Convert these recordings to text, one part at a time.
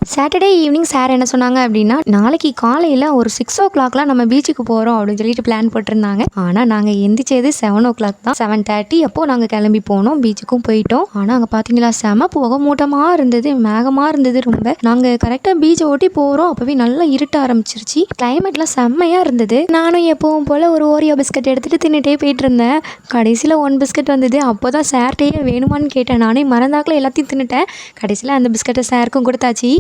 Saturday evening sir என்ன சொன்னாங்க அப்படின்னா, நாளைக்கு காலையில் ஒரு 6 o'clock நம்ம பீச்சுக்கு போகிறோம் அப்படின்னு சொல்லிட்டு பிளான் போட்டிருந்தாங்க. ஆனால் நாங்கள் எந்திரிச்சது 7 o'clock தான். 7:30 அப்போ நாங்கள் கிளம்பி போனோம். பீச்சுக்கும் போயிட்டோம். ஆனால் அங்கே பார்த்தீங்களா, செம புகை மூட்டமாக இருந்தது, மேகமாக இருந்தது ரொம்ப. நாங்கள் கரெக்டாக பீச்சை ஓட்டி போகிறோம், அப்போவே நல்லா இருட்ட ஆரம்பிச்சிருச்சு. கிளைமேட்லாம் செம்மையாக இருந்தது. நானும் எப்பவும் போல் ஒரு ஓரியோ பிஸ்கட் எடுத்துகிட்டு தின்னுட்டே போயிட்டு இருந்தேன். கடைசியில் 1 பிஸ்கட் வந்தது. அப்போ தான் சார்ட்டையே வேணுமான்னு கேட்டேன். நானே மறந்தாக்கில் எல்லாத்தையும் தின்னுட்டேன். கடைசியில் அந்த பிஸ்கட்டை சாருக்கும் கொடுத்தாச்சு.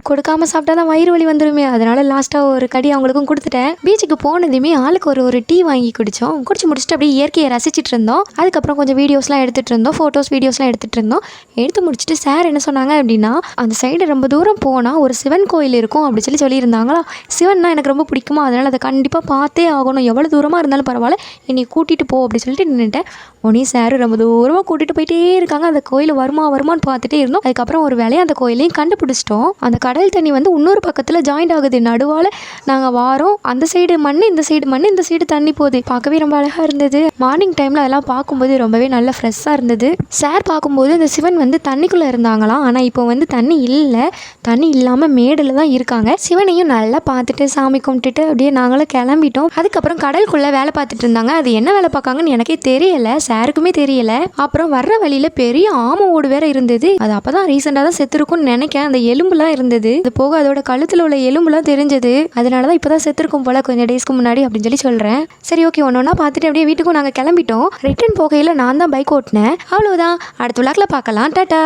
கொடுக்காம சாப்பிட்டா தான் வயிறு வலி வந்துடுமே, அதனால் லாஸ்ட்டாக ஒரு கடி அவங்களுக்கும் கொடுத்துட்டேன். பீச்சுக்கு போனதுமே ஆளுக்கு ஒரு டீ வாங்கி குடித்தோம். குடிச்சு முடிச்சுட்டு அப்படியே இயற்கையை ரசிச்சுட்டு இருந்தோம். அதுக்கப்புறம் கொஞ்சம் வீடியோஸ்லாம் எடுத்துகிட்டு இருந்தோம், வீடியோஸ்லாம் எடுத்துகிட்டு இருந்தோம். எடுத்து முடிச்சுட்டு சார் என்ன சொன்னாங்க அப்படின்னா, அந்த சைடு ரொம்ப தூரம் போனால் ஒரு சிவன் கோயில் இருக்கும் அப்படி சொல்லியிருந்தாங்களா. சிவன்னா எனக்கு ரொம்ப பிடிக்குமா, அதனால் அதை கண்டிப்பாக பார்த்தே ஆகணும், எவ்வளோ தூரமாக இருந்தாலும் பரவாயில்ல, என்னை கூட்டிகிட்டு போ அப்படி சொல்லிட்டு நின்றுட்டேன். உடனே சார் ரொம்ப தூரமாக கூட்டிகிட்டு போயிட்டே இருக்காங்க. அந்த கோயில் வருமானு பார்த்துட்டே இருந்தோம். அதுக்கப்புறம் ஒரு வேலையை அந்த கோயிலையும் கண்டுபிடிச்சிட்டோம். அந்த கடல் தண்ணி வந்து இன்னொரு பக்கத்தில் ஜாயிண்ட் ஆகுது. நடுவால் நாங்கள் வாரோம், அந்த சைடு மண், இந்த சைடு மண், இந்த சைடு தண்ணி போகுது. பார்க்கவே ரொம்ப அழகாக இருந்தது. மார்னிங் டைமில் அதெல்லாம் பார்க்கும்போது ரொம்பவே நல்ல ஃப்ரெஷ்ஷாக இருந்தது. சார் பார்க்கும்போது அந்த சிவன் வந்து தண்ணிக்குள்ளே இருந்தாங்களாம். ஆனால் இப்போ வந்து தண்ணி இல்லை, தண்ணி இல்லாமல் மேடில் தான் இருக்காங்க. சிவனையும் நல்லா பார்த்துட்டு சாமி கும்பிட்டுட்டு அப்படியே நாங்களும் கிளம்பிட்டோம். அதுக்கப்புறம் கடலுக்குள்ளே வேலை பார்த்துட்டு இருந்தாங்க. அது என்ன வேலை பார்க்காங்கன்னு எனக்கே தெரியலை, சாருக்குமே தெரியலை. அப்புறம் வர்ற வழியில் பெரிய ஆமை ஓடு வேற இருந்தது. அது அப்போ தான் ரீசெண்டாக தான் செத்துருக்கும்னு நினைக்கிறேன். அந்த எலும்புலாம் இருந்தது. அது போக அதோட கழுத்தில் உள்ள எலும்புலாம் தெரிஞ்சது. அதனால தான் இப்போ தான் செத்துருக்கும் போல் கொஞ்சம் டேஸ்க்கு முன்னாடி அப்படின்னு சொல்கிறேன். சரி, ஓகே, ஒன்றா பார்த்துட்டு அப்படியே வீட்டுக்கும் நாங்கள் கிளம்பிட்டோம். ரிட்டர்ன் போகையில் நான் தான் பைக் ஓட்டினேன். அவ்வளோதான். அடுத்த விழாக்கில் பார்க்கலாம். டாட்டா.